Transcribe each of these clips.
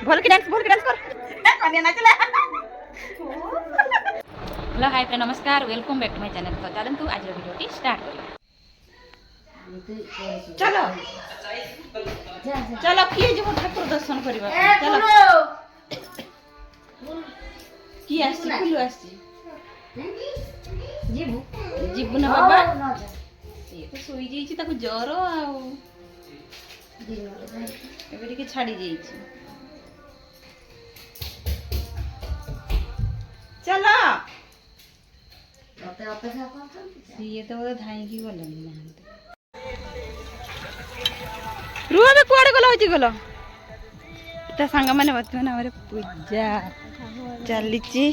भल की डांस कर पानी नाचला। हेलो हाय फ्रेंड नमस्कार welcome back to my channel. तो चलतु आज वीडियो स्टार्ट करिया। चलो चलो किए जो ठाकुर दर्शन करबा चलो की आसी फुलु आसी जीबु ना बाबा ये तो सोई जाइछि ताको ज्वर आ एबे टिके छाड़ी जाइछि। चलो मते अपेक्षा करछन ये तो बोले धाई की गलनी ना रुआ में कुआड़े गला होची गलो ता संग माने बतवे ना हमरे पूजा चलीची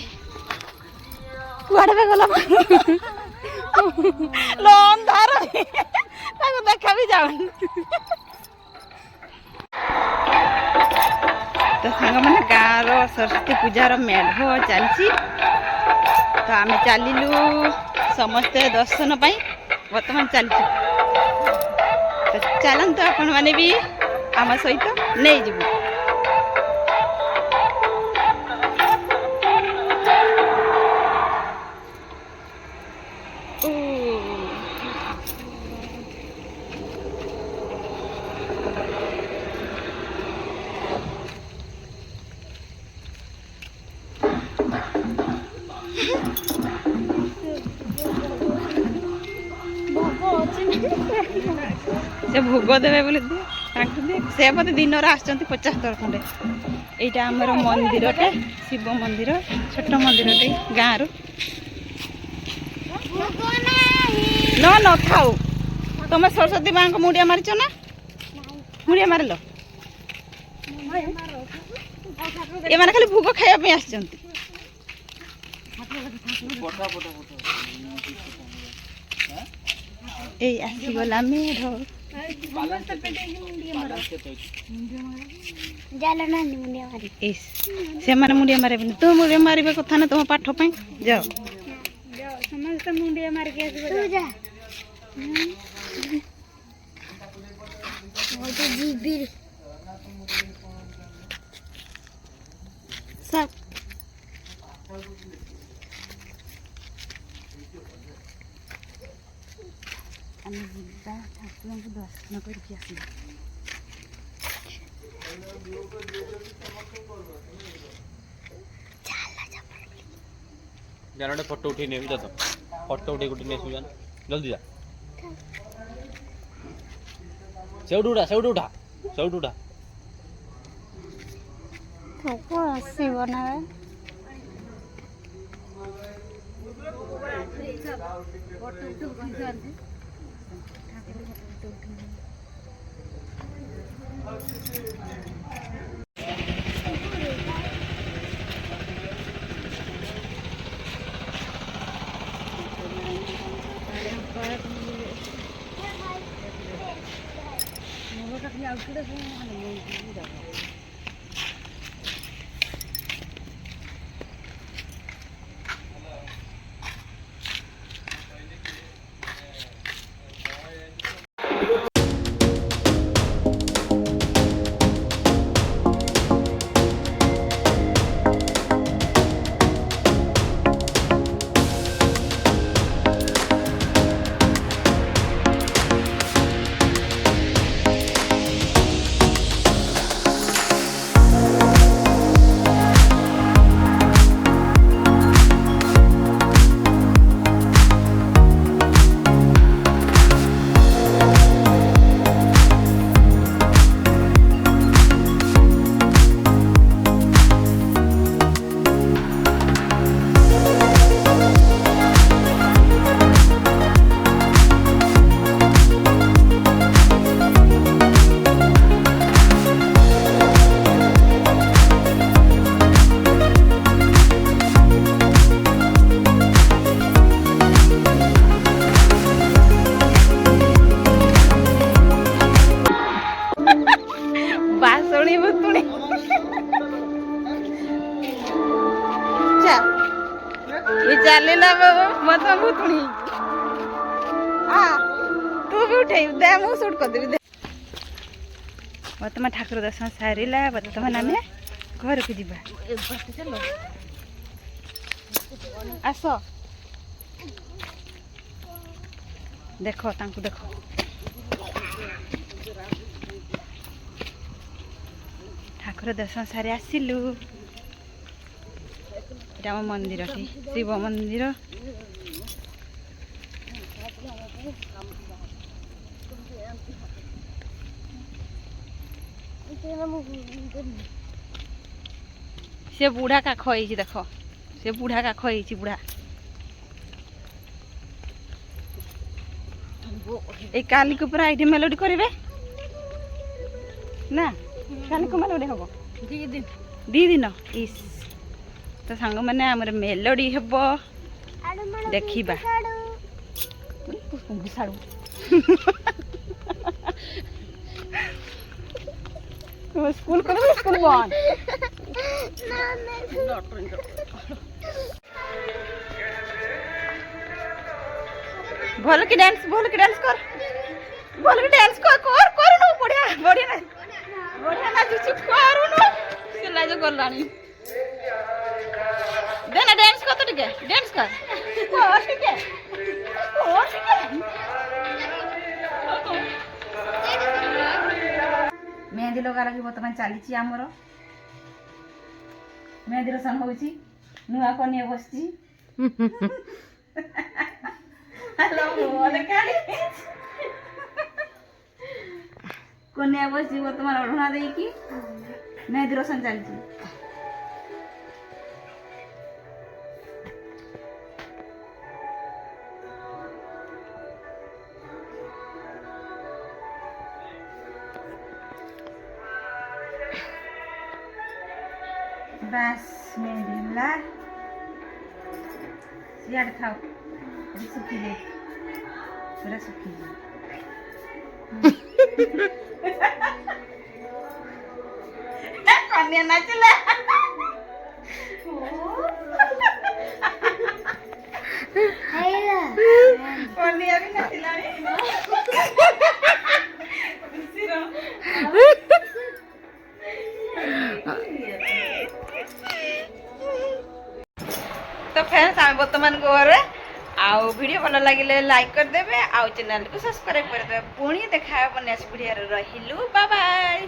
कुआड़े में गला लोन धार ताको देखा भी जाऊन तो संग माने गाँव सरस्वती पूजार मेढ़ चलची तो आम चलू समस्ते दर्शन पाई बर्तमान चलचु तो चलतु आपण मैंने भी आम सहित नहीं जीवु। से भोग देवे बोले से बोधे दिन आसचंती 75 खंडे यहाँ आमर मंदिरटे शिव मंदिर छोट मंदिरटे गाँव न न खाऊ तुम सरस्वती माँ को मुड़िया मारिच ना मुड़िया मारल ये मैंने खाली भोग खाया आसचंती ए आसीगला मेढ़ से मैंने मुंडिया मारे तू मुंडिया मारे कथा ना तुम पाठ पाई जाओ समस्त मुंडिया मार के तू जा सब ठाकुर को दर्शन करके आस जान फोटो उठे नहीं जा तो फोटो उठे गुटी नहीं सुजान जल्दी जा सेउड उठा फोटो आसी बनावे फोटो चलेला मत भूतुणी तू भी उठे दे मुझ शूट कर देवी। बर्तमान ठाकुर दर्शन सारा बर्तमान आम ଘରକୁ ଯିବା ଆସ ଦେଖ ତାଙ୍କୁ ଦେଖ ଠାକୁର ଦର୍ଶନ ସାରି ଆସିଲୁ ଏଇଟା ଆମ ମନ୍ଦିରଟି ଶିବ ମନ୍ଦିର ସେ ବୁଢା କାଖ ହେଇଛି ଦେଖ ସେ ବୁଢା କାଖ ହେଇଛି ବୁଢା এই কালিকে পুরা এটি মেলোডি করবে না কালিকে মেলোডি হব ଦି ଦିନ ଇସ୍ ତ ସାଙ୍ଗମାନେ ଆମର ମେଲୋଡି ହେବ ଦେଖିବା ସ୍କୁଲ କରିବ ସ୍କୁଲ ବନ୍ଦ ଭଲ କି ଡ୍ୟାନ୍ସ କର ଭଲ କି ଡ୍ୟାନ୍ସ କରୁନୁ ବଢିଆ ବଢିଆ ବଢିଆ ନାଚୁଛୁ କରୁନୁ ସେ ଲାଜ କଲାଣି ଦେ ନା ଡ୍ୟାନ୍ସ କର ତ ଟିକେ ଡ୍ୟାନ୍ସ କର ଟିକେ ମେହେନ୍ଦି ଲଗା ଲାଗି ବର୍ତ୍ତମାନ ଚାଲିଛି ଆମର ମେହେନ୍ଦି ରସନ ହଉଛି ନୂଆ କନିଆ ବସିଛି କନ୍ୟା ବସିଛି ବର୍ତ୍ତମାନ ଅଢଣା ଦେଇକି ମେହେନ୍ଦି ରସନ ଚାଲିଛି ବାସ୍ ମେହେନ୍ଦି ହେଲା ସିଆଡ଼େ ଥାଉ ଶୁଖିଲେ ପୁରା ଶୁଖିଯିବ କନ୍ୟା ନାଚିଲା କନ୍ୟା ବି ନାଚିଲାଣି तो फ्रेंड्स आम बर्तमान घरे आउ वीडियो भल लगे लाइक करदे आउ चैनल को सब्सक्राइब करदे पुणी देखा नेक्स्ट वीडियो रहिलु बाय बाय।